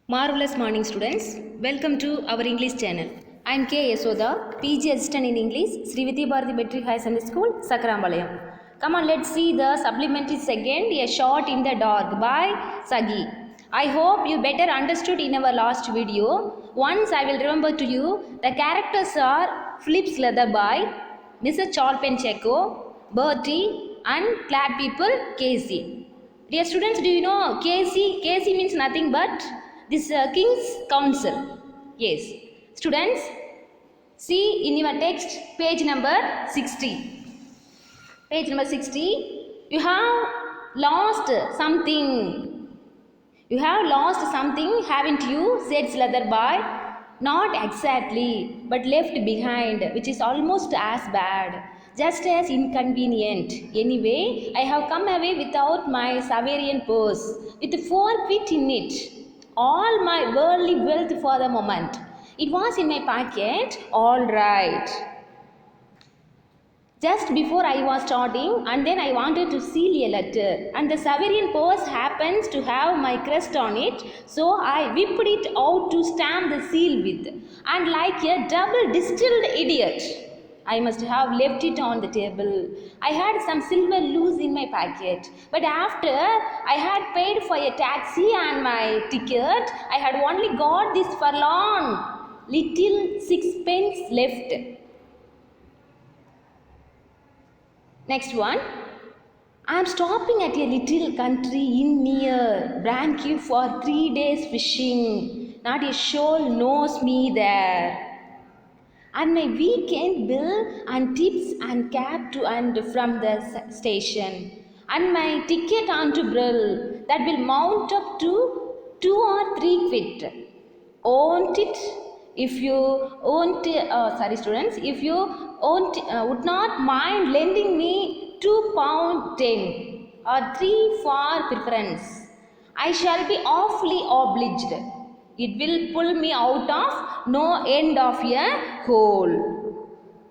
Marvelous morning, students. Welcome to our English channel. I am K. Yasoda, PG Assistant in English, Sri Vidya Bharati Metric High Secondary School, Sakrambalayam. Come on, let's see the supplementary second, A Shot in the Dark by Sagi. I hope you better understood in our last video. Once I will remember to you, the characters are Philip Leatherby, Mrs. Chalpencheko, Bertie, and Clad People, Casey. Dear students, do you know Casey? Casey means nothing but this King's Council. Yes. Students, see in your text page number 60. Page number 60. You have lost something. You have lost something, haven't you? Said Leatherby. Not exactly, but left behind, which is almost as bad. Just as inconvenient. Anyway, I have come away without my sovereign purse, with 4 quid in it. All my worldly wealth for the moment. It was in my pocket, all right. Just before I was starting, and then I wanted to seal a letter, and the sovereign purse happens to have my crest on it, so I whipped it out to stamp the seal with, and like a double distilled idiot, I must have left it on the table. I had some silver loose in my pocket, but after I had paid for a taxi and my ticket, I had only got this forlorn little 6 pence left. Next one. I am stopping at a little country inn near Branque for 3 days fishing. Not a soul knows me there. And my weekend bill and tips and cab to and from the station, and my ticket on to Brill that will mount up to 2 or 3 quid. Won't it? If you won't, students, if you won't, would not mind lending me £2.10 or 3 for preference, I shall be awfully obliged. It will pull me out of no end of a hole.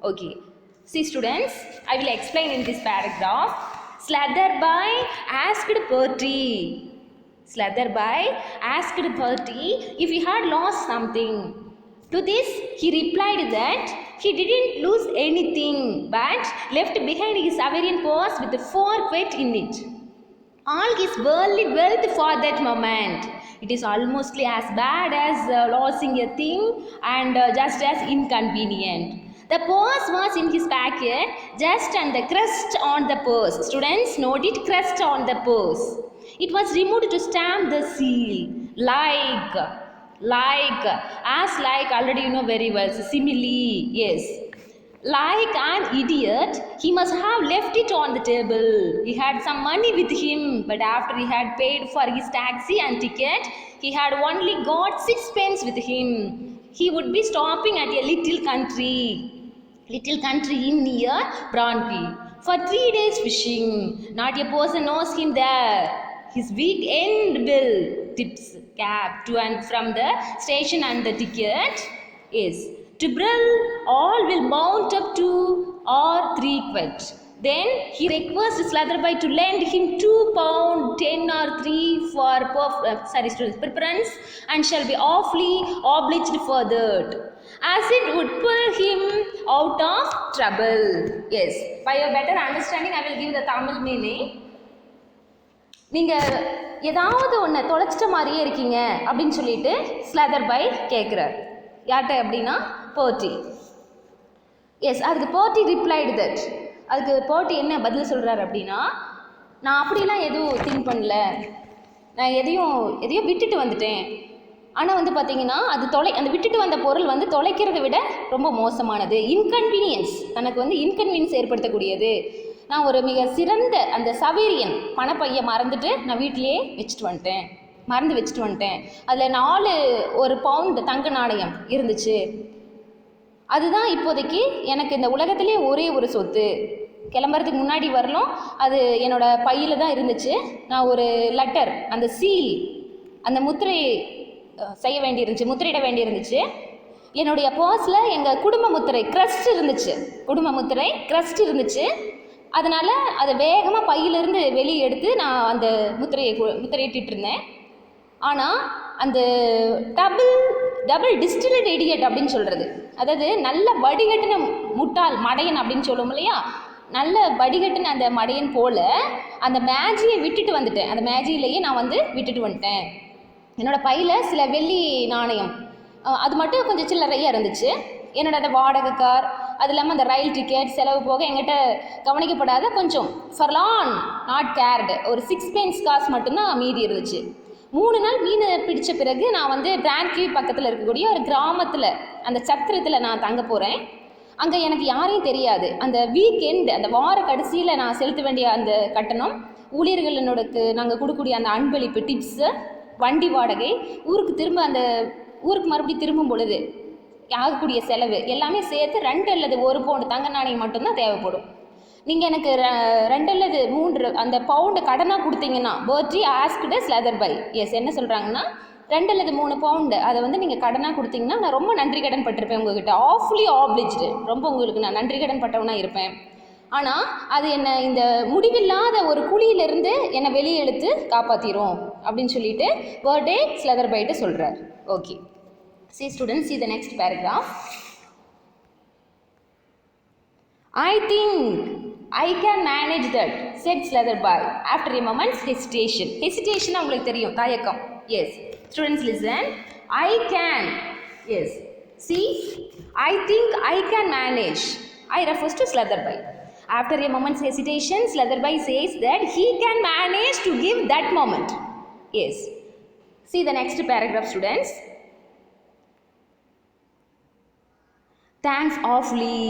Okay. See students, I will explain in this paragraph. Leatherby asked Bertie. Leatherby asked Bertie if he had lost something. To this he replied that he didn't lose anything but left behind his sovereign purse with 4 quid in it. All his worldly wealth for that moment. It is almost as bad as losing a thing and just as inconvenient. The purse was in his pocket, just and the crest on the purse. Students, note it, crest on the purse. It was removed to stamp the seal. Like, already you know very well, so simile, yes. Like an idiot, he must have left it on the table. He had some money with him, but after he had paid for his taxi and ticket, he had only got 6 pence with him. He would be stopping at a little country inn near Branque for 3 days fishing. Not a person knows him there. His weekend bill, tips, cab to and from the station and the ticket is to Brill, all will mount up 2 or 3 quid. Then he requests Leatherby to lend him £2.10 or 3 for preference, and shall be awfully obliged for that, as it would pull him out of trouble. Yes, by your better understanding, I will give the Tamil meaning. நீங்கள் ஏதாவது ஒன்று தொலைச்சிட்ட மாதிரியே இருக்கீங்க அப்படின்னு சொல்லிட்டு ஸ்லெதர்பை கேட்குறார். யார்கிட்ட அப்படின்னா Bertie. எஸ், அதுக்கு Bertie ரிப்ளைடு தட். அதுக்கு Bertie என்ன பதில் சொல்கிறார் அப்படின்னா, நான் அப்படிலாம் எதுவும் திங்க் பண்ணல, நான் எதையோ விட்டுட்டு வந்துட்டேன். ஆனால் வந்து பார்த்தீங்கன்னா அந்த விட்டுட்டு வந்த பொருள் வந்து தொலைக்கிறத விட ரொம்ப மோசமானது. இன்கன்வீனியன்ஸ், தனக்கு வந்து இன்கன்வீனியன்ஸ் ஏற்படுத்தக்கூடியது. நான் ஒரு மிக சிறந்த அந்த சவேரியன் பணப்பையை மறந்து வச்சுட்டு வந்துட்டேன். அதில் 1 பவுண்டு தங்க நாணயம் இருந்துச்சு. அதுதான் இப்போதைக்கு எனக்கு இந்த உலகத்திலே ஒரே ஒரு சொத்து. கிளம்புறதுக்கு முன்னாடி வரலும் அது என்னோட பையில் தான் இருந்துச்சு. நான் ஒரு லெட்டர், அந்த சீல், அந்த முத்திரையிட வேண்டியிருந்துச்சு. என்னுடைய பர்ஸில் எங்கள் குடும்ப முத்திரை கிரஸ்ட் இருந்துச்சு. அதனால் அதை வேகமாக பையிலிருந்து வெளியே எடுத்து நான் அந்த முத்திரையிட்டு இருந்தேன். ஆனால் அந்த டபுள் டிஸ்டில்டு இடியட் அப்படின்னு சொல்கிறது, அதாவது நல்ல வடிகட்டின முட்டாள் மடையன் அப்படின்னு சொல்லுவோம் இல்லையா, நல்ல வடிகட்டின அந்த மடையன் போல் அந்த மேஜியை விட்டுட்டு வந்துட்டேன். அந்த மேஜியிலேயே நான் விட்டுட்டு வந்துட்டேன். என்னோடய பையில் சில வெள்ளி நாணயம் அது மட்டும் கொஞ்சம் சில்லறையாக இருந்துச்சு. என்னோட அந்த வாடகை கார், அது இல்லாமல் அந்த ரயில் டிக்கெட் செலவு போக என்கிட்ட கவனிக்கப்படாத கொஞ்சம் ஃபர்லான் நாட் கேர்டு ஒரு 6 pence காசு மட்டும்தான் மீதி இருந்துச்சு. 3 நாள் மீன் பிடித்த பிறகு நான் பிரான்கி பக்கத்தில் இருக்கக்கூடிய ஒரு கிராமத்தில் அந்த சத்திரத்தில் நான் தங்க போகிறேன். அங்கே எனக்கு யாரையும் தெரியாது. அந்த வீக்கெண்டு, அந்த வார கடைசியில் நான் செலுத்த வேண்டிய அந்த கட்டணம், ஊழியர்கள் என்னோடக்கு நாங்கள் கொடுக்கக்கூடிய அந்த அன்பளிப்பு டிப்ஸு, வண்டி வாடகை, அந்த ஊருக்கு மறுபடியும் திரும்பும் பொழுது ஆகக்கூடிய செலவு எல்லாமே சேர்த்து 2 அல்லது 1 பவுண்டு தங்க நாணயம் மட்டும்தான் தேவைப்படும். நீங்கள் எனக்கு 2 அல்லது 3 அந்த பவுண்டு கடனாக கொடுத்தீங்கன்னா, பர்த்ரி ஆஸ்க்டு ஸ்லெதர்பை எஸ் என்ன சொல்கிறாங்கன்னா 2 அல்லது 3 பவுண்டு அதை நீங்கள் கடனாக கொடுத்தீங்கன்னா நான் ரொம்ப நன்றி கடன் பட்டிருப்பேன் உங்ககிட்ட. ஆஃப்லி ஆப்ளிஜ்டு, ரொம்ப உங்களுக்கு நான் நன்றி கடன் பட்டவனாக இருப்பேன். ஆனால் அது என்னை இந்த முடிவில்லாத ஒரு குழியிலிருந்து என்னை வெளியே இழுத்து காப்பாற்றிரும் அப்படின்னு சொல்லிட்டு பர்த்டே ஸ்லெதர்பைட்டு சொல்கிறார். Okay, see students, see the next paragraph. I think I can manage that, said Slitherby after a moment's hesitation. Hesitation உங்களுக்கு தெரியும், தயக்கம். Yes, students listen. I can, yes, see, I think I can manage. I refers to Slitherby. After a moment's hesitation, Slitherby says that he can manage to give that moment. Yes, see the next paragraph, students. Thanks awfully.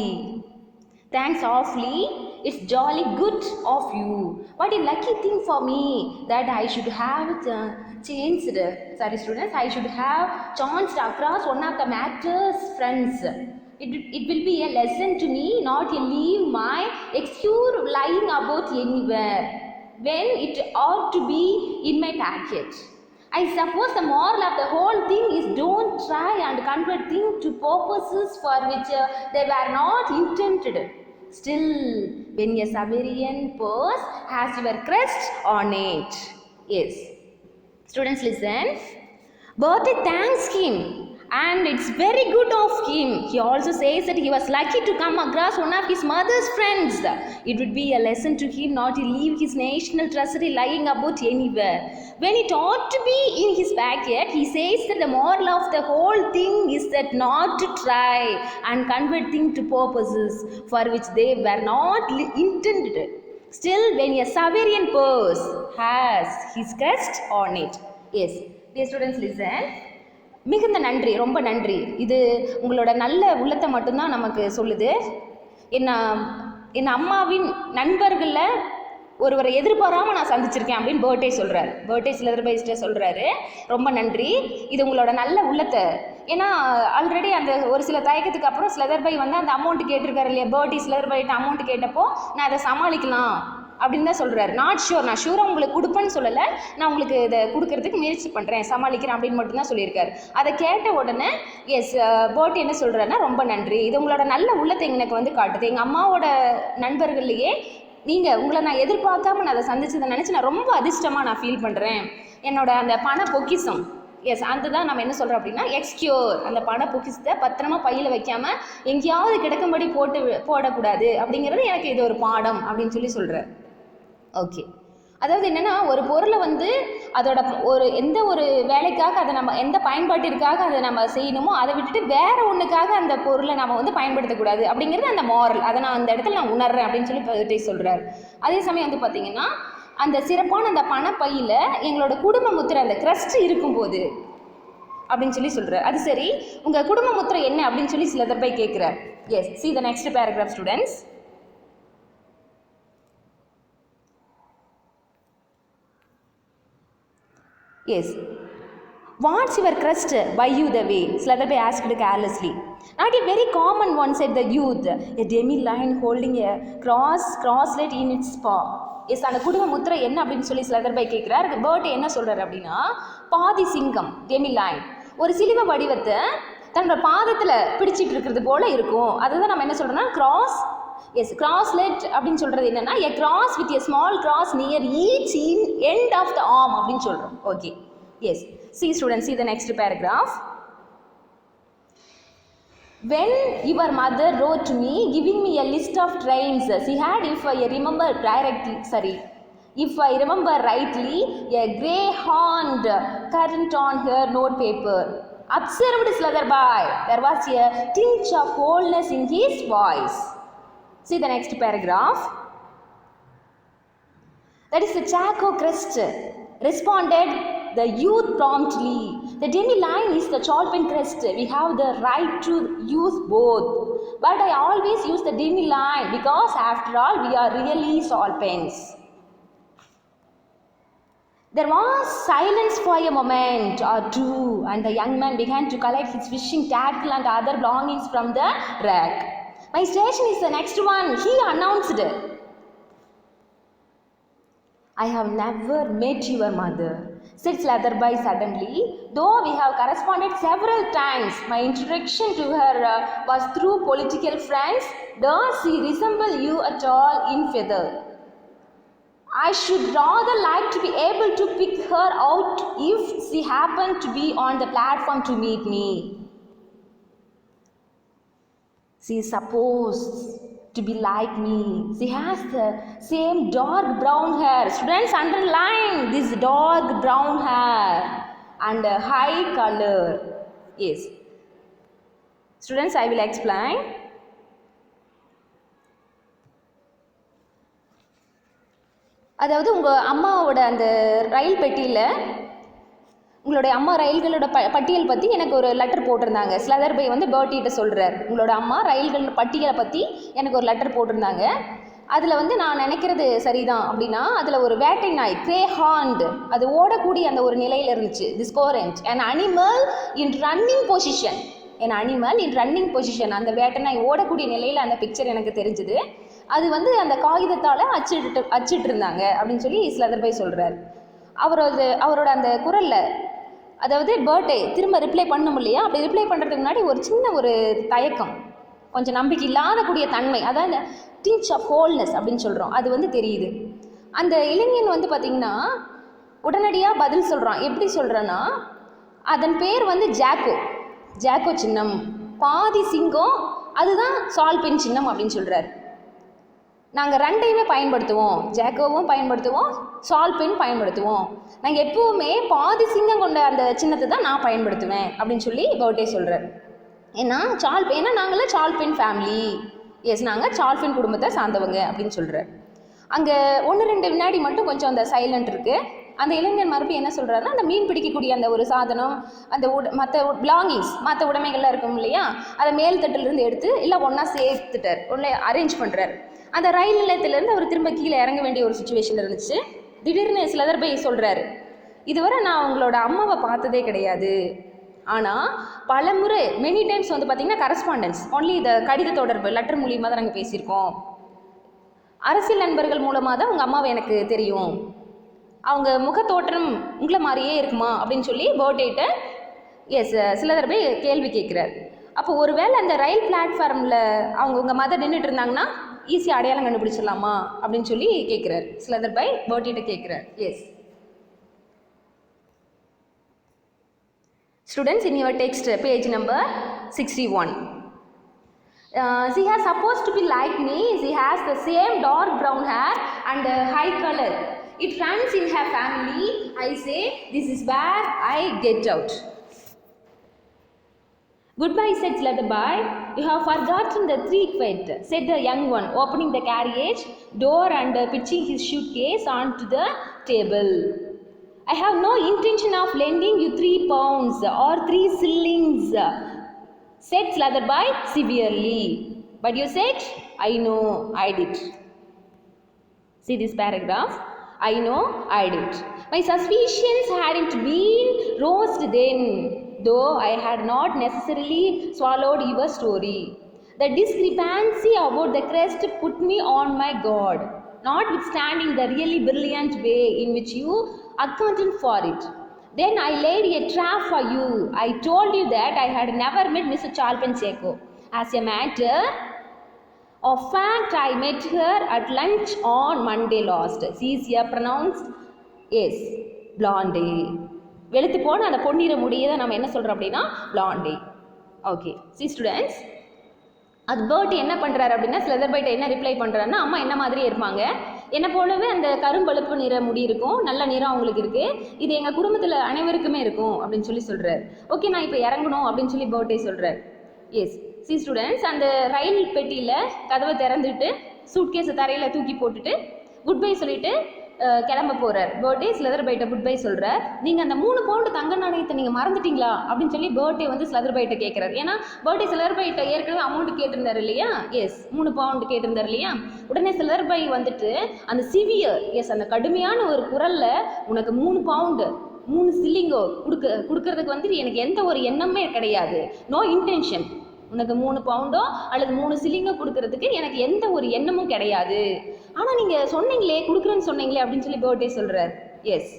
Thanks awfully. It's jolly good of you. What a lucky thing for me that I should have chanced. Sorry students, I should have chanced across one of the master's friends. It will be a lesson to me not to leave my excuse lying about anywhere when it ought to be in my packet. I suppose the moral of the whole thing is don't try and convert things to purposes for which they were not intended. Still, when a sovereign purse has your crest on it. Yes. Students listen. Bertie thanks him and it's very good of him. He also says that he was lucky to come across one of his mother's friends. It would be a lesson to him not to leave his national treasury lying about anywhere when it ought to be in his packet. He says that the moral of the whole thing is that not to try and convert things to purposes for which they were not intended. Still, when a sovereign purse has his crest on it. Yes, dear students listen. மிகுந்த நன்றி, ரொம்ப நன்றி. இது உங்களோட நல்ல உள்ளத்தை மட்டும்தான் நமக்கு சொல்லுது. என் அம்மாவின் நண்பர்களில் ஒருவரை எதிர்பாராமல் நான் சந்திச்சிருக்கேன் அப்படின்னு பர்த்டே சொல்கிறார். பர்த்டே ஸ்லெதர்பைஸ்ட்டை சொல்கிறாரு, ரொம்ப நன்றி, இது உங்களோட நல்ல உள்ளத்தை. ஏன்னா ஆல்ரெடி அந்த ஒரு சில தயக்கத்துக்கு அப்புறம் ஸ்லெதர்பை அந்த அமௌண்ட் கேட்டிருக்காரு இல்லையா, பர்த்டே ஸ்லெதர்பைட்டு அமௌண்ட் கேட்டப்போ நான் அதை சமாளிக்கலாம் அப்படின்னு தான் சொல்கிறார். நாட் ஷூர், நான் ஷூராக உங்களுக்கு கொடுப்பேன்னு சொல்லலை, நான் உங்களுக்கு இதை கொடுக்கறதுக்கு முயற்சி பண்ணுறேன், சமாளிக்கிறேன் அப்படின்னு மட்டும்தான் சொல்லியிருக்காரு. அதை கேட்ட உடனே எஸ் பர்த்டே என்ன சொல்கிறாருன்னா ரொம்ப நன்றி, இது உங்களோட நல்ல உள்ளத்தை எனக்கு காட்டுது. எங்கள் அம்மாவோட நண்பர்கள்லையே உங்களை நான் எதிர்பார்க்காம நான் அதை சந்திச்சதை நினச்சி நான் ரொம்ப அதிர்ஷ்டமாக நான் ஃபீல் பண்ணுறேன். என்னோட அந்த பண பொக்கிஷம், எஸ் அந்த தான் நம்ம என்ன சொல்கிறோம் அப்படின்னா எக்ஸ்க்யூர், அந்த பண பொக்கிஷத்தை பத்திரமா பையில் வைக்காமல் எங்கேயாவது கிடக்கும்படி போடக்கூடாது அப்படிங்கிறது எனக்கு இது ஒரு பாடம் அப்படின்னு சொல்கிறார். ஓகே, அதாவது என்னென்னா ஒரு பொருளை அதோட எந்த ஒரு வேலைக்காக அதை நம்ம எந்த பயன்பாட்டிற்காக அதை நம்ம செய்யணுமோ அதை விட்டுட்டு வேற ஒன்றுக்காக அந்த பொருளை நம்ம பயன்படுத்தக்கூடாது அப்படிங்கிறது அந்த மாரல். அதை நான் அந்த இடத்துல நான் உணர்றேன் அப்படின்னு பர்த்டே சொல்கிறார். அதே சமயம் பார்த்தீங்கன்னா அந்த சிறப்பான அந்த பணப்பையில் எங்களோட குடும்ப முத்திரை அந்த கிரஸ்ட் இருக்கும்போது அப்படின்னு சொல்கிறார். அது சரி, உங்கள் குடும்ப முத்திரை என்ன அப்படின்னு ஸ்லெதர்பை கேட்குறார். Yes, see the next paragraph, students. Yes. What's your crest by you the way? Slitherby asked carelessly. Not a very common one, said the youth. A demi-line holding a crosslet in its paw. Yes, அந்த குடும்ப முத்திரை என்ன அப்படின்னு ஸ்லெதர்பை கேட்குறார். Birthday என்ன சொல்கிறார் அப்படின்னா பாதி சிங்கம், டெமி-லைன், ஒரு சிலுவை வடிவத்தை தன்னோட பாதத்தில் பிடிச்சிட்டு இருக்கிறது போல இருக்கும். அதுதான் நம்ம என்ன சொல்கிறோம்னா கிராஸ்லெட் அப்படின்னு சொல்கிறது என்னென்னா a cross with a small cross near each end of the arm அப்படின்னு சொல்கிறோம். Okay, Yes. See students, see the next paragraph. When your mother wrote to me giving me a list of trains, she had, if I remember rightly, a greyhound current on her notepaper. Observed Slutherby. There was a tinge of coldness in his voice. See the next paragraph. That is the Chaco crest, responded the youth promptly. The demi-line is the Chalpin crest. We have the right to use both. But I always use the demi-line because after all we are really Chalpins. There was silence for a moment or two, and the young man began to collect his fishing tackle and other belongings from the rack. My station is the next one, he announced. I have never met your mother, said Slutherby suddenly, though we have corresponded several times. My introduction to her was through political friends. Does she resemble you at all in feather? I should rather like to be able to pick her out if she happened to be on the platform to meet me. She is supposed to be like me. She has the same dark brown hair. Students, underline this dark brown hair and high color. Yes. Students, I will explain. அதாவது உங்கள் அம்மாவோட அந்த ரயில் பெட்டியில் உங்களுடைய அம்மா ரயில்களோட பட்டியல் பற்றி எனக்கு ஒரு லெட்டர் போட்டிருந்தாங்க. ஸ்லதர்பை வந்து பேர்ட்டிகிட்ட சொல்கிறார், உங்களோட அம்மா ரயில்கள் பட்டியலை பற்றி எனக்கு ஒரு லெட்டர் போட்டிருந்தாங்க. அதில் வந்து நான் நினைக்கிறது சரிதான் அப்படின்னா, அதில் ஒரு வேட்டை நாய் கிரேஹாண்ட் அது ஓடக்கூடிய அந்த ஒரு நிலையில் இருந்துச்சு. This Courant an animal in running position, an animal in running position, அந்த வேட்டை நாய் ஓடக்கூடிய நிலையில் அந்த பிக்சர் எனக்கு தெரிஞ்சுது. அது வந்து அந்த காகிதத்தால் அச்சிட்டு இருந்தாங்க அப்படின்னு சொல்லி ஸ்லதர்பை சொல்கிறார். அவரோட அந்த குரலில், அதாவது பர்த்டே திரும்ப ரிப்ளை பண்ணும் இல்லையா, அப்படி ரிப்ளை பண்ணுறதுக்கு முன்னாடி ஒரு சின்ன ஒரு தயக்கம், கொஞ்சம் நம்பிக்கை இல்லாத கூடிய தன்மை, அதாவது டிஞ்ச் ஆஃப் ஹோல்னஸ் அப்படின்னு சொல்கிறோம், அது வந்து தெரியுது. அந்த இளைஞன் வந்து பார்த்திங்கன்னா உடனடியாக பதில் சொல்கிறான். எப்படி சொல்கிறேன்னா, அதன் பேர் வந்து ஜாக்கோ சின்னம், பாதி சிங்கம், அதுதான் சால்பின் சின்னம் அப்படின்னு சொல்கிறார். நாங்கள் ரெண்டையுமே பயன்படுத்துவோம், ஜாக்கோவும் பயன்படுத்துவோம், சால்பின் பயன்படுத்துவோம். நாங்கள் எப்போவுமே பாதி சிங்கம் கொண்ட அந்த சின்னத்தை தான் நான் பயன்படுத்துவேன் அப்படின்னு சொல்லி பர்த்டே சொல்கிறார். ஏன்னா நாங்களாம் சால்பின் ஃபேமிலி, எஸ் நாங்கள் சால்பின் குடும்பத்தை சார்ந்தவங்க அப்படின்னு சொல்கிறார். அங்கே 1-2 வினாடி மட்டும் கொஞ்சம் அந்த சைலண்ட் இருக்குது. அந்த இளைஞன் மறுபடியும் என்ன சொல்கிறாருன்னா, அந்த மீன் பிடிக்கக்கூடிய அந்த ஒரு சாதனம், அந்த மற்ற பிலாங்கிங்ஸ், மற்ற உடைமைகள்லாம் இருக்கும் இல்லையா, அதை மேல் தட்டிலிருந்து எடுத்து இல்லை ஒன்றா சேர்த்துட்டார், ஒன்றா அரேஞ்ச் பண்ணுறார். அந்த ரயில் நிலையத்திலேருந்து அவர் திரும்ப கீழே இறங்க வேண்டிய ஒரு சுச்சுவேஷன் இருந்துச்சு. திடீர்னு ஸ்லதர்பை சொல்கிறாரு, இதுவரை நான் உங்களோட அம்மாவை பார்த்ததே கிடையாது, ஆனால் பல முறை மெனி டைம்ஸ் வந்து பார்த்திங்கன்னா கரஸ்பாண்டன்ஸ் ஒன்லி இந்த கடித தொடர்பு லெட்டர் மூலியமாக தான் நாங்கள் பேசியிருக்கோம். அரசியல் நண்பர்கள் மூலமாக தான் உங்கள் அம்மாவை எனக்கு தெரியும், அவங்க முகத்தோற்றம் உங்களை மாதிரியே இருக்குமா அப்படின்னு சொல்லி பர்த்டேட்ட ஸ்லதர்பை கேள்வி கேட்குறார். அப்போ ஒருவேளை அந்த ரயில் பிளாட்ஃபார்மில் உங்கள் மதர் நின்றுட்டு இருந்தாங்கன்னா ஈஸியாக அடையாளம் கண்டுபிடிச்சிடலாமா அப்படின்னு சொல்லி கேட்குறார். ஸ்லதர்பை பர்த்டேட்ட கேட்குறார். S students, in your text page number 61, she has supposed to be like me, she has the same dark brown hair and high color, it runs in her family, I say this is where I get out. Goodbye, said Slutherby. You have forgotten the three quid, said the young one, opening the carriage door and pitching his suitcase onto the table. I have no intention of lending you 3 pounds or 3 shillings, said Slutherby severely. But you said, I know I did. See this paragraph. I know I did. My suspicions hadn't been roused then, though I had not necessarily swallowed your story. The discrepancy about the crest put me on my guard, notwithstanding the really brilliant way in which you accounted for it. Then I laid a trap for you. I told you that I had never met Mr. Chalpin Chaco. As a matter of fact, I met her at lunch on Monday last. She is pronounced, yes, Blonde. வெளுத்து போன அந்த பொன்னிற முடியை தான் நம்ம என்ன சொல்கிறோம் அப்படின்னா blondie. ஓகே, சி ஸ்டூடெண்ட்ஸ், அது பேர்ட் என்ன பண்ணுறாரு அப்படின்னா ஸ்லெதர்பைட் என்ன ரிப்ளை பண்ணுறாருன்னா, அம்மா என்ன மாதிரியே இருப்பாங்க, என்னை போலவே அந்த கரும்பழுப்பு நிற முடி இருக்கும், நல்ல நிறம் அவங்களுக்கு இருக்குது, இது எங்கள் குடும்பத்தில் அனைவருக்குமே இருக்கும் அப்படின்னு சொல்லி சொல்கிறார். ஓகே, நான் இப்போ இறங்கணும் அப்படின்னு சொல்லி பேர்ட்டே சொல்கிறார். எஸ் சி ஸ்டூடெண்ட்ஸ், அந்த ரயில் பெட்டியில் கதவை திறந்துட்டு சூட்கேஸை தரையில் தூக்கி போட்டுட்டு குட் பை சொல்லிட்டு கிளம்ப போகிறார். பேர்ட்டே ஸ்லெதர்பைட்டை குட் பை சொல்கிறார். நீங்கள் அந்த 3 பவுண்டு தங்க நாணயத்தை நீங்கள் மறந்துட்டீங்களா அப்படின்னு சொல்லி பேர்ட்டே வந்து ஸ்லெதர்பைட்டை கேட்குறாரு. ஏன்னா பேர்ட்டே ஸ்லெதர்பைட்டை ஏற்கனவே அமௌண்ட் கேட்டிருந்தார் இல்லையா, எஸ் 3 பவுண்டு கேட்டிருந்தார் இல்லையா. உடனே ஸ்லெதர்பை வந்துட்டு அந்த சிவியர், எஸ் அந்த கடுமையான ஒரு குரலில், உனக்கு 3 பவுண்டு 3 சில்லிங்கோ கொடுக்கறதுக்கு வந்துட்டு எனக்கு எந்த ஒரு எண்ணமே கிடையாது, நோ இன்டென்ஷன், உனக்கு 3 பவுண்டோ அல்லது 3 சில்லிங்கோ கொடுக்கறதுக்கு எனக்கு எந்த ஒரு எண்ணமும் கிடையாது, ஆனால் நீங்கள் சொன்னீங்களே கொடுக்குறேன்னு சொன்னீங்களே அப்படின்னு சொல்லி பேர்ட்டே சொல்கிறார். எஸ்,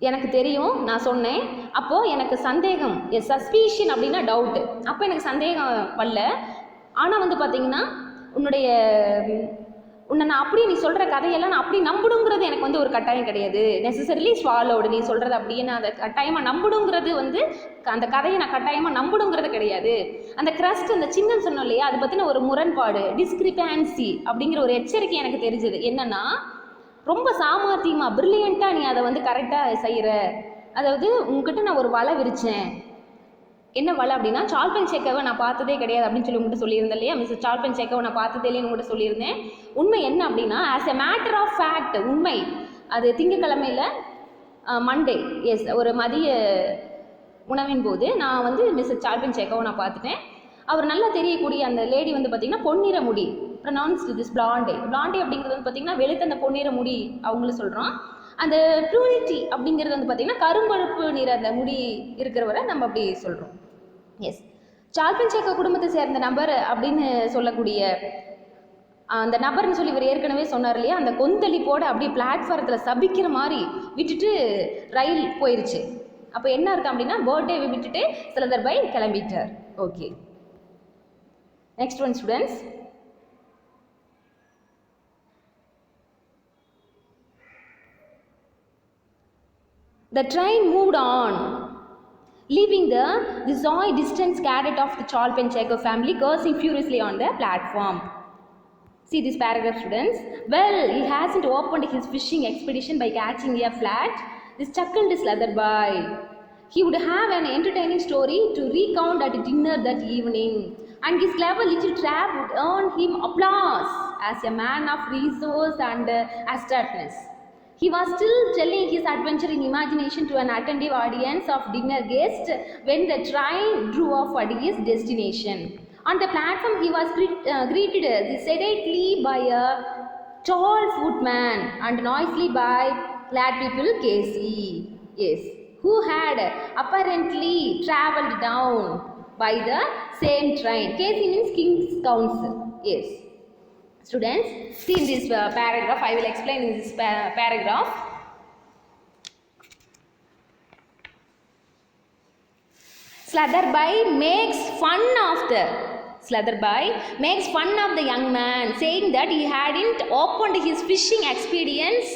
எனக்கு தெரியும், நான் சொன்னேன், அப்போது எனக்கு சந்தேகம், எஸ் சஸ்பீஷன் அப்படின்னா டவுட்டு, அப்போ எனக்கு சந்தேகம் வரல, ஆனால் வந்து பார்த்தீங்கன்னா உன்னை நான் அப்படியே நீ சொல்கிற கதையெல்லாம் நான் அப்படி நம்பணுங்கிறது எனக்கு வந்து ஒரு கட்டாயம் கிடையாது, நெசசரிலி ஸ்வாலோடு, நீ சொல்கிறது அப்படியே நான் அதை கட்டாயமாக நம்பணுங்கிறது வந்து அந்த கதையை நான் கட்டாயமாக நம்பணுங்கிறது கிடையாது. அந்த கிரஸ்ட், அந்த சின்னம் சொன்னோம் இல்லையா, அதை பற்றின ஒரு முரண்பாடு, டிஸ்கிரிபேன்சி அப்படிங்கிற ஒரு எச்சரிக்கை எனக்கு தெரிஞ்சது. என்னென்னா, ரொம்ப சாமர்த்தியமாக பிரில்லியண்ட்டாக நீ அதை வந்து கரெக்டாக செய்கிற, அதாவது உங்ககிட்ட நான் ஒரு வலை விரித்தேன், என்ன வலை அப்படின்னா சார்ல்டன் சேக்கோவை நான் பார்த்ததே கிடையாது அப்படின்னு சொல்லி உங்கள்கிட்ட சொல்லியிருந்தேன் இல்லையா, மிஸ்டர் சார்ல்டன் சேக்கோவை நான் பார்த்ததே இல்லைன்னு உங்கள்கிட்ட சொல்லியிருந்தேன். உண்மை என்ன அப்படின்னா, as a matter of fact, உண்மை அது திங்கக்கிழமையில் மண்டே, எஸ் ஒரு மதிய உணவின் போது நான் வந்து மிஸ்டர் சார்ல்டன் சேக்கோவை நான் பார்த்துட்டேன். அவர் நல்லா தெரியக்கூடிய அந்த லேடி வந்து பார்த்திங்கன்னா பொன்னிற முடி, ப்ரொனவுன்ஸ்டு திஸ் பிளாண்டே. பிளாண்டே அப்படிங்கிறது வந்து பார்த்திங்கன்னா வெளுத்த அந்த பொன்னிற முடி அவங்களும் சொல்கிறோம். அந்த ப்ளூரிட்டி அப்படிங்கிறது வந்து பார்த்திங்கன்னா கரும்பழுப்பு நிற அந்த முடி இருக்கிறவரை நம்ம அப்படி சொல்கிறோம். எஸ், சார்ல்டன் சேக்கோ குடும்பத்தை சேர்ந்த நபர் அப்படின்னு சொல்லக்கூடிய அந்த நபர்னு சொல்லி இவர் ஏற்கனவே சொன்னார் இல்லையா, அந்த கொந்தளிப்போட அப்படியே பிளாட்ஃபாரத்தில் சபிக்கிற மாதிரி விட்டுட்டு ரயில் போயிடுச்சு. அப்போ என்ன அர்த்தம் அப்படின்னா பர்த்டே விட்டுட்டு ஸ்லெதர்பை கிளம்பிட்டார். Okay, next one students, the train moved on, leaving the Zoe distant cadet of the Charlton Checo family cursing furiously on the platform. See this paragraph, students. Well, he hasn't opened his fishing expedition by catching a flat. This chuckled Slitherby. He would have an entertaining story to recount at dinner that evening, and his clever little trap would earn him applause as a man of resource and astuteness. He was still telling his adventure in imagination to an attentive audience of dinner guests when the train drew off at his destination. On the platform, he was greeted sedately by a tall footman and noisily by glad people Casey. Yes, who had apparently travelled down by the same train. Casey means King's Counsel. Yes. Students, see in this paragraph, I will explain in this paragraph. Slitherby makes fun of the young man, saying that he hadn't opened his fishing experience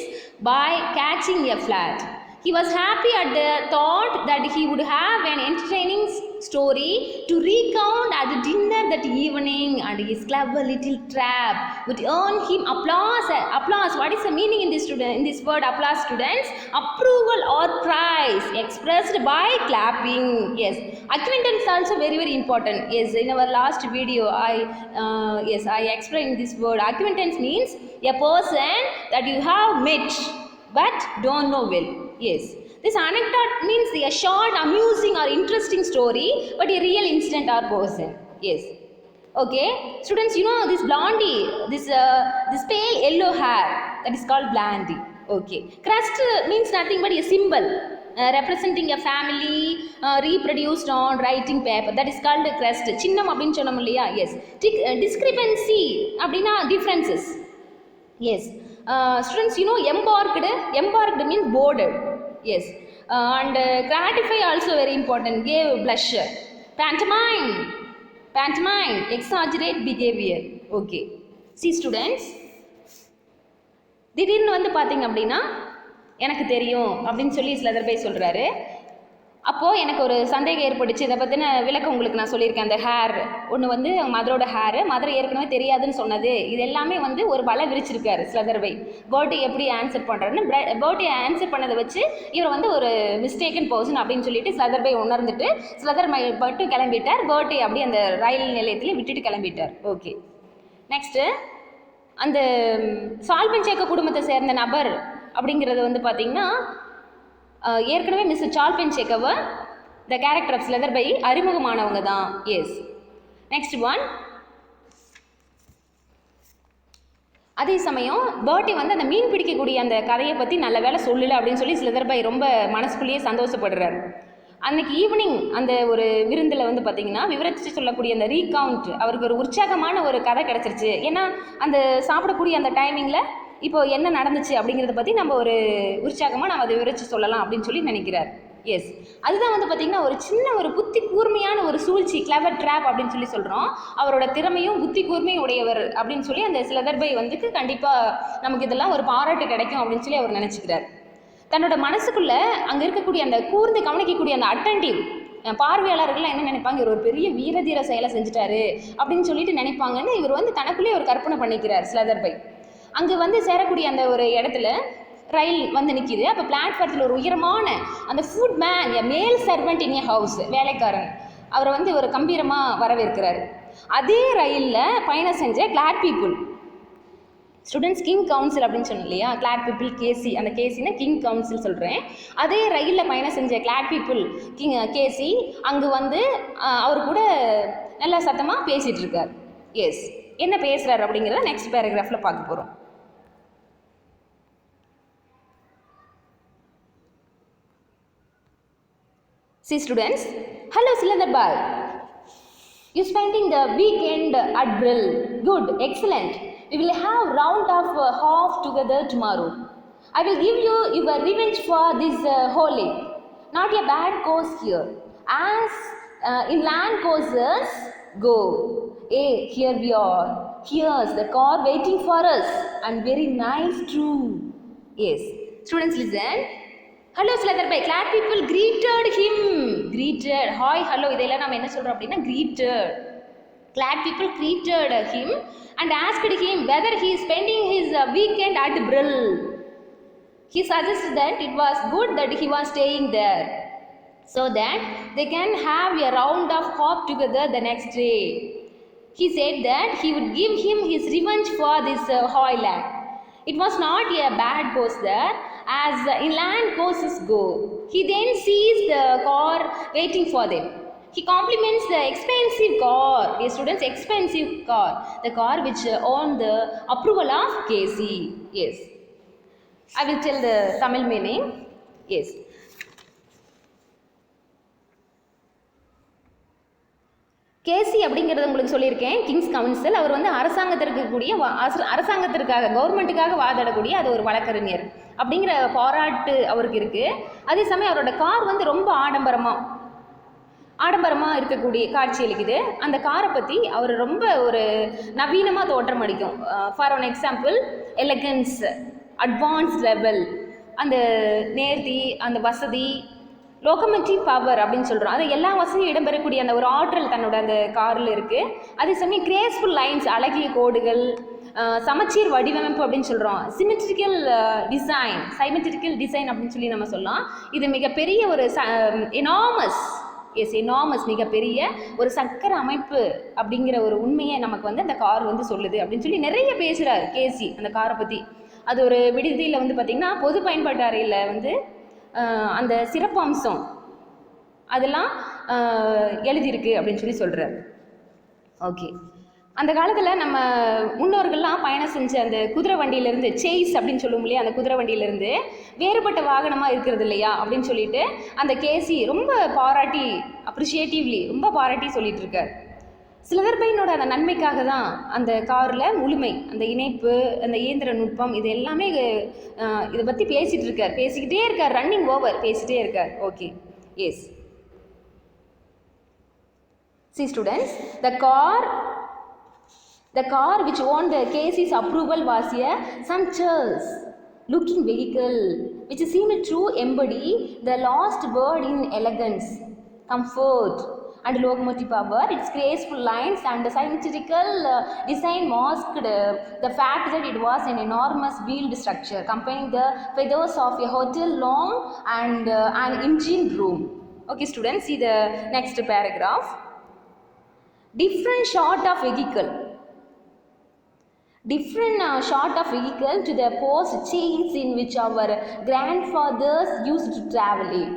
by catching a flat. He was happy at the thought that he would have an entertaining story to recount at the dinner that evening, and his clever little trap would earn him applause. Applause. What is the meaning in this word applause, students? Approval or praise expressed by clapping. Yes. Acquaintance also very very important. Yes. In our last video, I explained this word. Acquaintance means a person that you have met but don't know well. Yes. This anecdote means a short, amusing or interesting story, but a real incident or person. Yes. Okay. Students, you know this blondie, this pale yellow hair, that is called blondie. Okay. Crest means nothing but a symbol representing a family reproduced on writing paper. That is called a crest. Chinnam அப்படினு சொன்னோம் இல்லையா? Yes. Discrepancy அப்படினா differences. Yes. Students, you know embarked means boarded. Yes. And gratify also very important. Gave blusher. Pantomime, exaggerate behavior. Okay. See students, திடீர்னு வந்து பார்த்தீங்க அப்படின்னா எனக்கு தெரியும் அப்படின்னு சொல்லி ஸ்லதர்பை சொல்கிறாரு. அப்போது எனக்கு ஒரு சந்தேகம் ஏற்பட்டுச்சு. இதை பற்றின விளக்கம் உங்களுக்கு நான் சொல்லியிருக்கேன். அந்த ஹேர் ஒன்று வந்து மதரோட ஹேரு, மதர் ஏற்கனவே தெரியாதுன்னு சொன்னது, இது எல்லாமே வந்து ஒரு வலை விரிச்சிருக்காரு ஸ்லதர்பை. பர்ட்டி எப்படி ஆன்சர் பண்ணுறாருன்னு பர்ட்டி ஆன்சர் பண்ணதை வச்சு இவர் வந்து ஒரு மிஸ்டேக்கன் பர்சன் அப்படின்னு சொல்லிட்டு ஸ்லதர்பை உணர்ந்துட்டு ஸ்லதர்பை மட்டும் கிளம்பிட்டார். பர்ட்டி அப்படியே அந்த ரயில் நிலையத்திலே விட்டுட்டு கிளம்பிட்டார். ஓகே, நெக்ஸ்ட்டு அந்த சால்பென்சேக்கோ குடும்பத்தை சேர்ந்த நபர் அப்படிங்கிறது வந்து பார்த்திங்கன்னா ஏற்கனவே மிஸ்டர் சால்பென்சேக்கோவை த கேரக்டர் ஆஃப் ஸ்லதர்பை அறிமுகமானவங்க தான். Yes, next one. அதே சமயம் பர்ட்டி வந்து அந்த மீன் பிடிக்கக்கூடிய அந்த கதையை பற்றி நல்ல வேலை சொல்லலை அப்படின்னு சொல்லி ஸ்லதர்பை ரொம்ப மனசுக்குள்ளேயே சந்தோஷப்படுறார். அன்னைக்கு ஈவினிங் அந்த ஒரு விருந்தில் வந்து பார்த்திங்கன்னா விவரித்து சொல்லக்கூடிய அந்த ரீகவுண்ட், அவருக்கு ஒரு உற்சாகமான ஒரு கதை கிடச்சிருச்சு. ஏன்னா அந்த சாப்பிடக்கூடிய அந்த டைமிங்கில் இப்போ என்ன நடந்துச்சு அப்படிங்கிறத பற்றி நம்ம ஒரு உற்சாகமாக நம்ம அதை விவரித்து சொல்லலாம் அப்படின்னு சொல்லி நினைக்கிறார். எஸ், அதுதான் வந்து பார்த்திங்கன்னா ஒரு சின்ன ஒரு புத்தி கூர்மையான ஒரு சூழ்ச்சி, கிளவர் ட்ராப் அப்படின்னு சொல்லி சொல்கிறோம். அவரோட திறமையும் புத்தி கூர்மையும் உடையவர் அப்படின்னு சொல்லி அந்த ஸ்லதர்பை வந்துட்டு கண்டிப்பாக நமக்கு இதெல்லாம் ஒரு பாராட்டு கிடைக்கும் அப்படின்னு சொல்லி அவர் நினச்சிக்கிறார். தன்னோட மனசுக்குள்ளே அங்கே இருக்கக்கூடிய அந்த கூர்ந்து கவனிக்கக்கூடிய அந்த அட்டன்டிவ் பார்வையாளர்கள்லாம் என்ன நினைப்பாங்க, இவர் ஒரு பெரிய வீரதீர செயலை செஞ்சுட்டாரு அப்படின்னு சொல்லிட்டு நினைப்பாங்கன்னு இவர் வந்து தனக்குள்ளேயே ஒரு கற்பனை பண்ணிக்கிறார் ஸ்லதர்பை. அங்கே வந்து சேரக்கூடிய அந்த ஒரு இடத்துல ரயில் வந்து நிற்கிது. அப்போ பிளாட்ஃபார்த்தில் ஒரு உயரமான அந்த ஃபுட் மேன், எ மேல் சர்வெண்ட் இன் எ ஹவுஸ், வேலைக்காரன், அவரை வந்து ஒரு கம்பீரமாக வரவேற்கிறார். அதே ரயிலில் பயணம் செஞ்ச glad people, students king council அப்படின்னு சொன்னோம் இல்லையா, கிளாட் பீப்புள் கேசி, அந்த கேசின்னா கிங் கவுன்சில் சொல்கிறேன். அதே ரயிலில் பயணம் செஞ்ச கிளாட் பீப்புள் கேசி அங்கே வந்து அவர் கூட நல்லா சத்தமாக பேசிகிட்டு இருக்கார். எஸ், என்ன பேசுகிறார் அப்படிங்கிறத நெக்ஸ்ட் பேராகிராஃபில் பார்க்க போகிறோம். See students, hello Slitherby. You spending the weekend at Brill. Good, excellent. We will have round of half together tomorrow. I will give you your revenge for this holy. Not a bad course here. As inland courses go. Hey, here we are. Here's the car waiting for us. And very nice too. Yes. Students listen. Hello Slotherby, glad people greeted him. greeted, hi hello இதெல்லாம் நம்ம என்ன சொல்கிறோம் அப்படின்னா greeted. Glad people greeted him and asked him whether he is spending his weekend at Brill. He suggested that it was good that he was staying there so that they can have a round of hop together the next day. He said that he would give him his revenge for this Hoyland. It was not a bad course there, as inland courses go. He then sees the car waiting for them. He compliments the expensive car, dear students, expensive car, the car which earned the approval of Casey. Yes, I will tell the Tamil meaning. Yes. கேசி அப்படிங்கிறது உங்களுக்கு சொல்லியிருக்கேன், Kings council. அவர் வந்து அரசாங்கத்திற்காக கவர்மெண்ட்டுக்காக வாதாடக்கூடிய அது ஒரு வழக்கறிஞர் அப்படிங்கிற பாராட்டு அவருக்கு இருக்குது. அதே சமயம் அவரோட கார் வந்து ரொம்ப ஆடம்பரமாக இருக்கக்கூடிய காட்சி அளிக்குது. அந்த காரை பற்றி அவர் ரொம்ப ஒரு நவீனமாக தோற்றம் அளிக்கும். For one example, elegance, advance level, அந்த நேர்த்தி, அந்த வசதி, லோகோமோட்டிவ் பவர் அப்படின்னு சொல்கிறோம். அது எல்லா வசதியும் இடம்பெறக்கூடிய அந்த ஒரு ஆற்றல் தன்னோட அந்த காரில் இருக்குது. அதே சமயம் கிரேஸ்ஃபுல் லைன்ஸ், அழகிய கோடுகள், சமச்சீர் வடிவமைப்பு அப்படின்னு சொல்கிறோம். சிமெட்ரிக்கல் டிசைன் அப்படின்னு சொல்லி நம்ம சொல்லலாம். இது மிகப்பெரிய ஒரு எனாமஸ் மிகப்பெரிய ஒரு சக்கர அமைப்பு அப்படிங்கிற ஒரு உண்மையை நமக்கு வந்து அந்த கார் வந்து சொல்லுது அப்படின்னு சொல்லி நிறைய பேசுகிறார் கேசி அந்த காரை பற்றி. அது ஒரு விடுதியில் வந்து பார்த்திங்கன்னா பொது பயன்பாட்டு அறையில் வந்து அந்த சிறப்பு அம்சம் அதெல்லாம் எழுதியிருக்கு அப்படின்னு சொல்லி சொல்கிறார். ஓகே, அந்த காலத்தில் நம்ம முன்னோர்கள்லாம் பயணம் செஞ்ச அந்த குதிரை வண்டியிலேருந்து, சேஸ் அப்படின்னு சொல்லுவோம் இல்லையா, அந்த குதிரை வண்டியிலேருந்து வேறுபட்ட வாகனமாக இருக்கிறது இல்லையா அப்படின்னு சொல்லிட்டு அந்த கேசி ரொம்ப அப்ரிஷியேட்டிவ்லி ரொம்ப பாராட்டி சொல்லிட்டு இருக்கார். ஸ்லதர்பைனோட அந்த நன்மைக்காக தான் அந்த காரில் முழுமை, அந்த இணைப்பு, அந்த இயந்திர நுட்பம், இது எல்லாமே இதை பற்றி பேசிக்கிட்டே இருக்கார், ரன்னிங் ஓவர் பேசிகிட்டே இருக்கார். Okay, yes. See students, the car which won the Casey's approval was a sumptuous looking vehicle which seemed to embody the lost bird in elegance, comfort and locomotive power. Its graceful lines and the symmetrical design masked the fact that it was an enormous wheeled structure containing the feathers of a hotel lawn and an engine room. Okay students, see the next paragraph. Different sort of vehicle to the post chains in which our grandfathers used to travel in,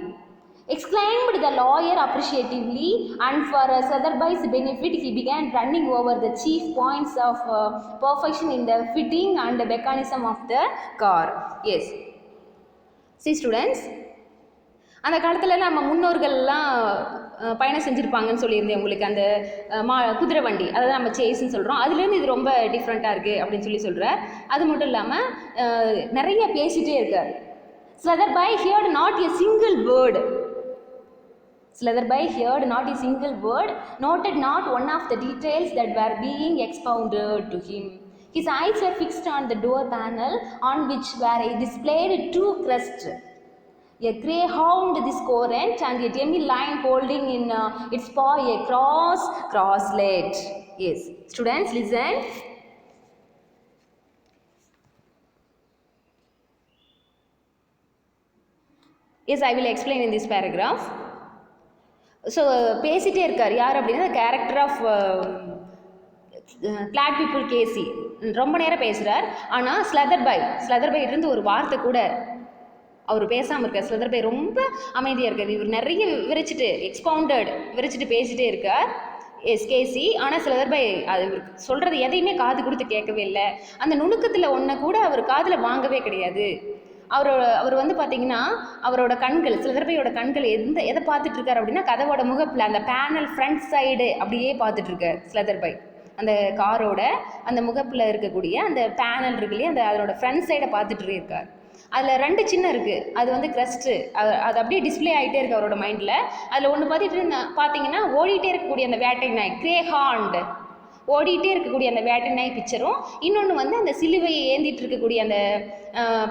exclaimed the lawyer appreciatively, and for Sotheby's benefit he began running over the chief points of perfection in the fitting and the mechanism of the car. Yes, see students, அந்த காலத்தில் நம்ம முன்னோர்கள்லாம் பயணம் செஞ்சுருப்பாங்கன்னு சொல்லியிருந்தேன் உங்களுக்கு. அந்த குதிரை வண்டி, அதை நம்ம சேஸ்ன்னு சொல்கிறோம். அதுலேருந்து இது ரொம்ப டிஃப்ரெண்ட்டாக இருக்குது அப்படின்னு சொல்கிறார். அது மட்டும் இல்லாமல் நிறைய பேசிகிட்டே இருக்கார். Slutherby heard not a single word. Noted not one of the details that were being expounded to him. His eyes were fixed on the door panel on which were displayed two crests. A greyhound this current and a demi-line holding in its paw a crosslet. Yes, students listen. Yes, I will explain in this paragraph. So பேசிட்டே இருக்கார். யார் அப்படின்னா character of Claude people கேசி ரொம்ப நேரம் பேசுகிறார். ஆனால் ஸ்லதர்பை இருந்து ஒரு வார்த்தை கூட அவர் பேசாமல் இருக்கார். ஸ்லதர்பை ரொம்ப அமைதியாக இருக்கார். இவர் நிறைய விரிச்சிட்டு பேசிகிட்டே இருக்கார் கேசி. ஆனால் ஸ்லதர்பை அது சொல்கிறது எதையுமே காது கொடுத்து கேட்கவே இல்லை. அந்த நுணுக்கத்தில் ஒன்றை கூட அவர் காதில் வாங்கவே கிடையாது. அவர் வந்து பார்த்தீங்கன்னா அவரோட கண்கள், ஸ்லதர்பையோட கண்கள் எதை பார்த்துட்ருக்கார் அப்படின்னா கதவோட முகப்பில் அந்த பேனல் ஃப்ரண்ட் சைடு அப்படியே பார்த்துட்ருக்கார் ஸ்லதர்பை. அந்த காரோட அந்த முகப்பில் இருக்கக்கூடிய அந்த பேனல் இருக்கு இல்லையா, அதோட ஃப்ரண்ட் சைடை பார்த்துட்டு இருக்கார். அதில் 2 சின்னம் இருக்குது. அது வந்து க்ரஸ்ட்டு, அது அப்படியே டிஸ்பிளே ஆகிட்டே இருக்குது அவரோட மைண்டில். அதில் ஒன்று பார்த்தீங்கன்னா ஓடிட்டே இருக்கக்கூடிய அந்த வேட்டை நாய் கிரேஹாண்ட், ஓடிட்டே இருக்கக்கூடிய அந்த வேட்டை நாய் பிக்சரும், இன்னொன்று வந்து அந்த சிலுவையை ஏந்திட்டு இருக்கக்கூடிய அந்த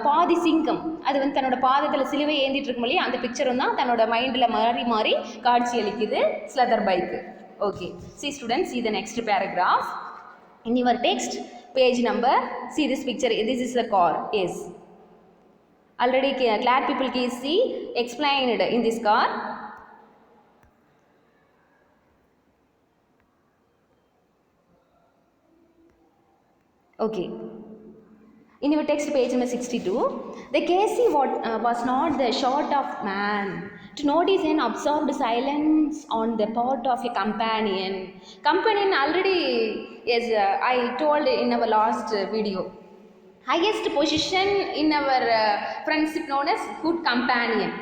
பாதி சிங்கம், அது வந்து தன்னோட பாதத்தில் சிலுவை ஏந்திட்டு இருக்கும் இல்லையா, அந்த பிக்சரும் தான் தன்னோட மைண்டில் மாறி காட்சி அளிக்குது ஸ்லதர்பைக்கு. Okay, see students, see the next paragraph. In your text, page number, see this picture, this is the car. Yes, already glad people can see explained in this car. Okay, in your text page number 62, the Casey was not the sort of man to notice an absorbed silence on the part of a companion. Companion already, yes, I told in our last video, highest position in our friendship known as good companion.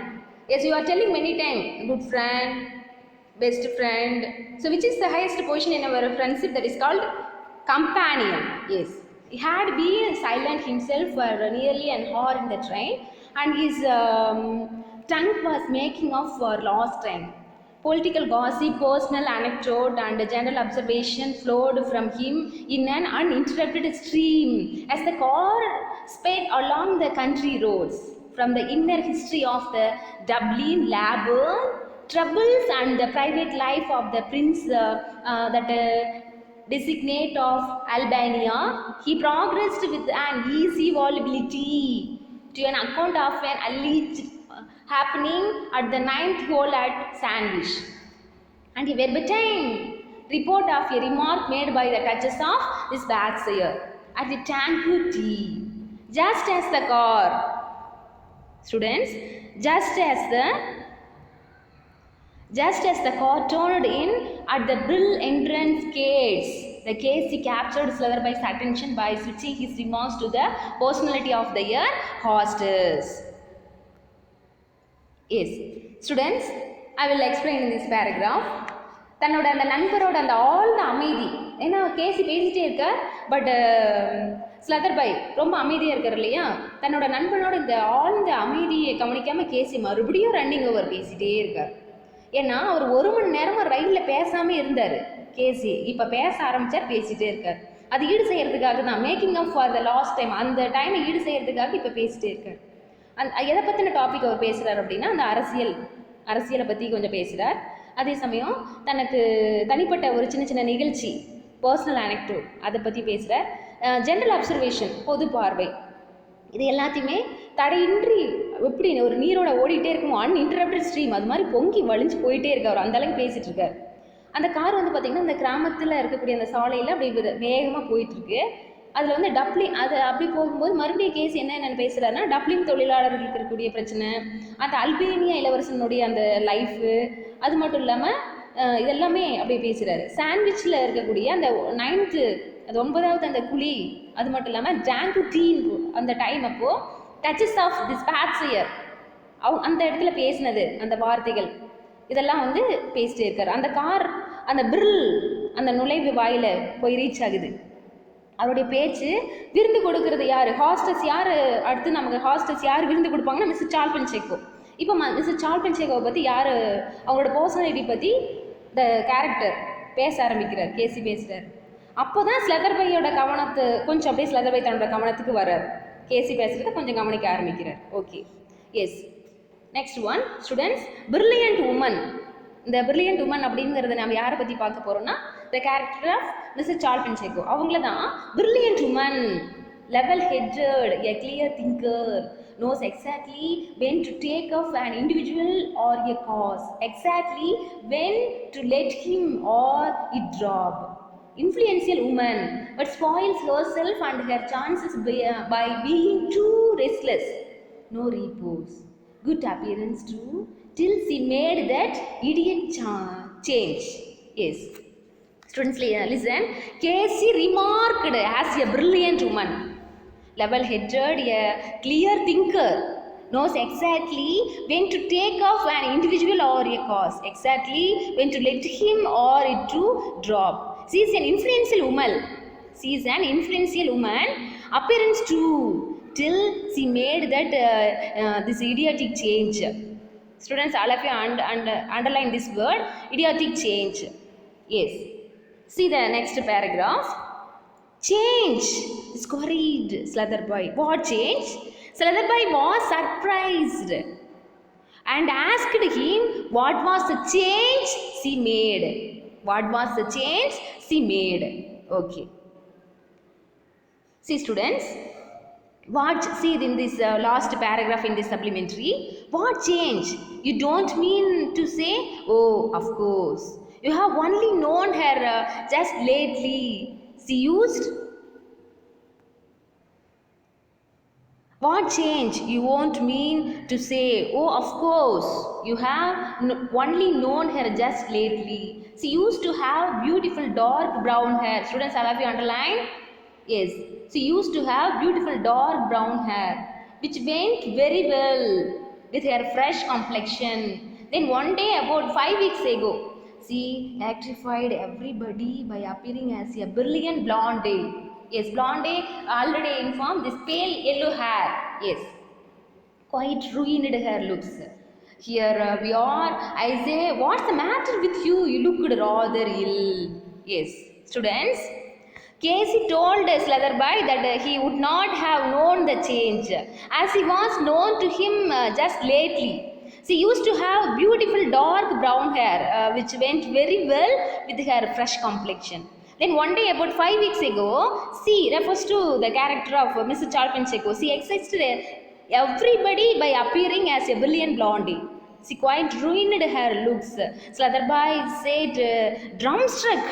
Yes, you are telling many times good friend, best friend. So which is the highest position in our friendship? That is called companion. Yes, he had been silent himself for nearly an hour in the train, and his tongue was making off for lost time. Political gossip, personal anecdote and general observation flowed from him in an uninterrupted stream as the car sped along the country roads. From the inner history of the Dublin labour, troubles and the private life of the prince designate of Albania, he progressed with an easy volubility to an account of an alleged happening at the 9th hole at Sandwich, and a verbatim report of a remark made by the Duchess of this Berkshire at the Tanku Tea. Just as the car, students, just as the car turned in at the Brill entrance gates, the Casey captured Slutherby's attention by switching his remarks to the personality of the year hostess. Yes, students, I will explain in this paragraph. தன்னோட அந்த நண்பரோட அந்த ஆழ்ந்த அமைதி, ஏன்னா கேசி பேசிகிட்டே இருக்கார், but ஸ்லதர்பை ரொம்ப அமைதியாக இருக்கார் இல்லையா, தன்னோட நண்பனோட இந்த ஆழ்ந்த அமைதியை கவனிக்காமல் கேசி மறுபடியும் ரன்னிங் ஓவர் பேசிகிட்டே இருக்கார். ஏன்னா அவர் 1 மணி நேரமாக ரயிலில் பேசாமல் இருந்தார் கேசி, இப்போ பேச ஆரம்பித்தார், பேசிகிட்டே இருக்கார். அது ஈடு செய்கிறதுக்காக தான், making up for the last time, அந்த டைமை ஈடு செய்கிறதுக்காக இப்போ பேசிட்டே இருக்கார். எதை பற்றின டாபிக் அவர் பேசுகிறார் அப்படின்னா அந்த அரசியலை பற்றி கொஞ்சம் பேசுகிறார். அதே சமயம் தனக்கு தனிப்பட்ட ஒரு சின்ன சின்ன நிகழ்ச்சி, பர்சனல் அனெக்டோட், அதை பற்றி பேசுகிறார். ஜென்ரல் அப்சர்வேஷன், பொது பார்வை, இது எல்லாத்தையுமே தடையின்றி எப்படி ஒரு நீரோட ஓடிட்டே இருக்கும், அன்இன்டரப்டட் ஸ்ட்ரீம், அது மாதிரி பொங்கி வலிஞ்சு போயிட்டே இருக்கு. அவர் அந்தளவுக்கு பேசிகிட்டு இருக்கார். அந்த கார் வந்து பார்த்திங்கன்னா அந்த கிராமத்தில் இருக்கக்கூடிய அந்த சாலையில் அப்படி வேகமாக போயிட்டுருக்கு. அதில் வந்து டப்ளிங், அது அப்படி போகும்போது மறுபடியும் கேஸ் என்னென்னு பேசுகிறாருன்னா டப்ளிங் தொழிலாளர்களுக்கு இருக்கக்கூடிய பிரச்சனை, அந்த அல்பேனியா இளவரசனுடைய அந்த லைஃபு, அது மட்டும் இல்லாமல் இதெல்லாமே அப்படி பேசுகிறாரு. சாண்ட்விச்சில் இருக்கக்கூடிய அந்த 9th, அது 9வது அந்த குழி, அது மட்டும் இல்லாமல் ஜான் டு டீன் அந்த டைம் அப்போது டச்சஸ் ஆஃப் திஸ் பேட்ஸியர் அந்த இடத்துல பேசினது, அந்த வார்த்தைகள் இதெல்லாம் வந்து பேசிட்டே இருக்கார். அந்த கார் அந்த பிரில் அந்த நுழைவு வாயில் போய் ரீச் ஆகுது. அவருடைய பேச்சு, விருந்து கொடுக்கறது யார், ஹாஸ்டஸ் யார், அடுத்து நமக்கு ஹாஸ்டஸ் யார் விருந்து கொடுப்பாங்கன்னா மிஸ்ஸஸ் சால்பன் சேக்கோ. இப்போ மிஸ்ஸஸ் சால்பன் சேக்கோவை பற்றி யார், அவங்களோட பர்சனாலிட்டி பற்றி த கேரக்டர் பேச ஆரம்பிக்கிறார், கேசி பேசுகிறார். அப்போ தான் ஸ்லெதர்பையோட கவனத்து கொஞ்சம் அப்படியே ஸ்லெதர்பை தன்னோட கவனத்துக்கு வர்றார். கேசி பேசுகிறத கொஞ்சம் கவனிக்க ஆரம்பிக்கிறார். Okay, yes. Next one students, brilliant woman. இந்த பிரில்லியன்ட் உமன் அப்படிங்கிறத நம்ம யாரை பற்றி பார்க்க போகிறோம்னா த கேரக்டர் ஆஃப் மிஸ்ஸஸ் சால்பன் சேக்கோ. அவங்கள தான் brilliant woman, level headed, a clear thinker, knows exactly when to take off an individual or a cause, exactly when to let him or it drop. Influential woman, but spoils herself and her chances by being too restless. No repose, good appearance too, till she made that idiot change. Yes. Students, listen. Casey remarked as a brilliant woman, level-headed, a clear thinker, knows exactly when to take off an individual or a cause, exactly when to let him or it to drop. She is an influential woman. She is an influential woman. Appearance too, till she made that this idiotic change. Students, all of you underline this word, idiotic change. Yes. See the next paragraph. Change, scurried Slutherby. What change? Slutherby was surprised and asked him what was the change she made. What was the change she made? Okay. See students, see in this last paragraph in this supplementary, what change? You don't mean to say, oh, of course. You have only known her just lately. She used. What change? You won't mean to say, oh, of course. You have only known her just lately. She used to have beautiful dark brown hair. Students, all of you underline? Yes. She used to have beautiful dark brown hair, which went very well with her fresh complexion. Then one day, about 5 weeks ago, she electrified everybody by appearing as a brilliant blonde. Yes, blonde, already informed, this pale yellow hair. Yes, quite ruined her looks. Here we are. I say, what's the matter with you? You looked rather ill. Yes, students, Casey told Slutherby that he would not have known the change, as he was known to him just lately. She used to have beautiful dark brown hair, which went very well with her fresh complexion. Then one day, about 5 weeks ago, she refers to the character of Mrs. Charlton Checo. She excited everybody by appearing as a brilliant blondie. She quite ruined her looks. Slutherby said, dumbstruck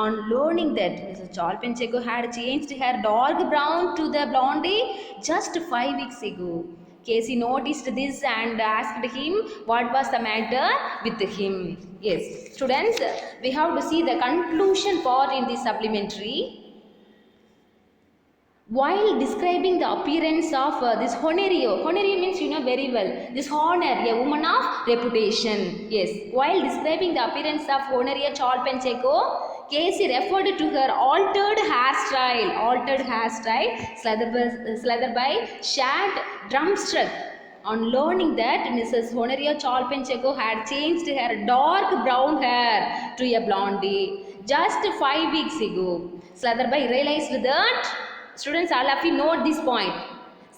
on learning that Mrs. Charlton Checo had changed her dark brown to the blondie just 5 weeks ago. Casey noticed this and asked him what was the matter with him. Yes, students, we have to see the conclusion part in this supplementary. While describing the appearance of this Honorio means you know very well, this Honor, a woman of reputation. Yes, while describing the appearance of Honoria Charlton Checo, Casey referred to her altered hairstyle. Slutherby sat dumbstruck on learning that Mrs. Honoria Charlton Checo had changed her dark brown hair to a blondie just 5 weeks ago. Slutherby realized that, students, all of you note this point.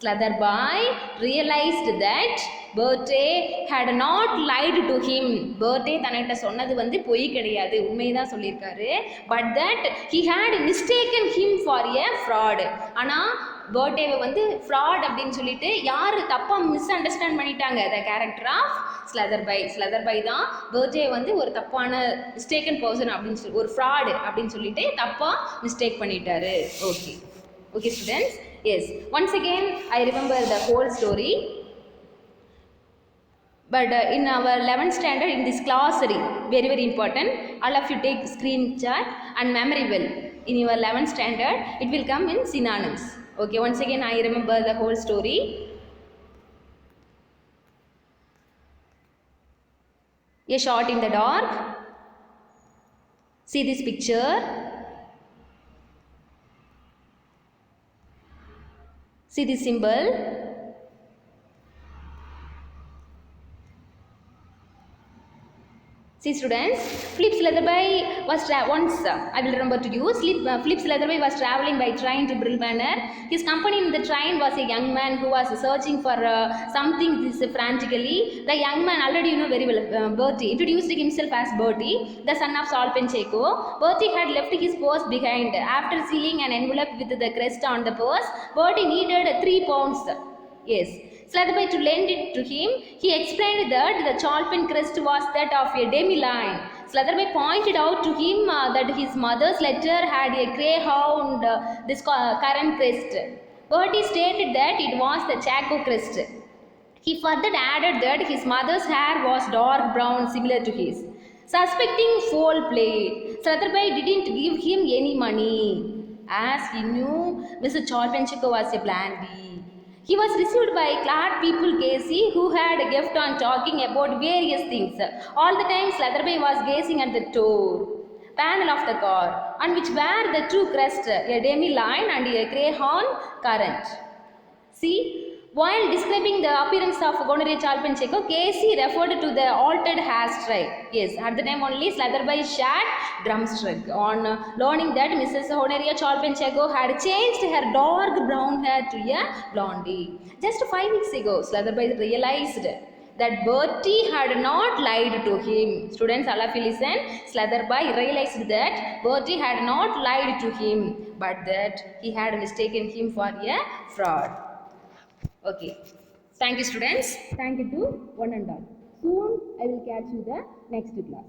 Slutherby realized that Bertie had not lied to him. Bertie தன்னிட்ட சொன்னது வந்து பொய் கிடையாது, உண்மைதான் சொல்லியிருக்காரு. But that he had mistaken him for a fraud. ஆனால் பர்த்டேவை வந்து fraud அப்படின்னு சொல்லிட்டு யார் தப்பாக மிஸ் அண்டர்ஸ்டாண்ட் பண்ணிட்டாங்க? த கேரக்டர் ஆஃப் ஸ்லதர்பை தான் பர்த்டே வந்து ஒரு தப்பான மிஸ்டேக்கன் பர்சன் அப்படின்னு சொல்லி, ஒரு ஃப்ராடு அப்படின்னு சொல்லிட்டு தப்பாக மிஸ்டேக் பண்ணிட்டாரு. Okay students, yes, once again I remember the whole story. But in our 11th standard, in this glossary, very important, all of you take screenshot and memory well. In your 11th standard, it will come in synonyms. Okay, once again I remember the whole story. A shot in the dark. See this picture. See this symbol. See students, Philip Slutherby was once, I will remember to you, Philip Slutherby was travelling by train to Brill Manor. His company in the train was a young man who was searching for something frantically. The young man, already you know very well, Bertie, introduced himself as Bertie, the son of Saul Pencheco. Bertie had left his purse behind. After sealing an envelope with the crest on the purse, Bertie needed 3 pounds. Yes. Slutherby to lend it to him. He explained that the Chalpin crest was that of a demi-line. Slutherby pointed out to him that his mother's letter had a greyhound, this current crest. Bertie stated that it was the Chaco crest. He further added that his mother's hair was dark brown, similar to his. Suspecting foul play, Slutherby didn't give him any money, as he knew Mr. Chalpenchiko was a plan B. He was received by clad people Casey, who had a gift on talking about various things. All the time Slutherby was gazing at the door panel of the car, on which were the two crests, a demi-line and a greyhound current. See, while describing the appearance of Gonorrhea Chalpencheko, Casey referred to the altered hairstyle. Yes, at the time only Slutherby shared drumstick on learning that Mrs. Gonorrhea Chalpencheko had changed her dark brown hair to a blondie. Just 5 weeks ago, Slutherby realized that Bertie had not lied to him. Students, all of you listen. Slutherby realized that Bertie had not lied to him, but that he had mistaken him for a fraud. Okay. Thank you, students. Thank you to one and all. Soon I will catch you the next class.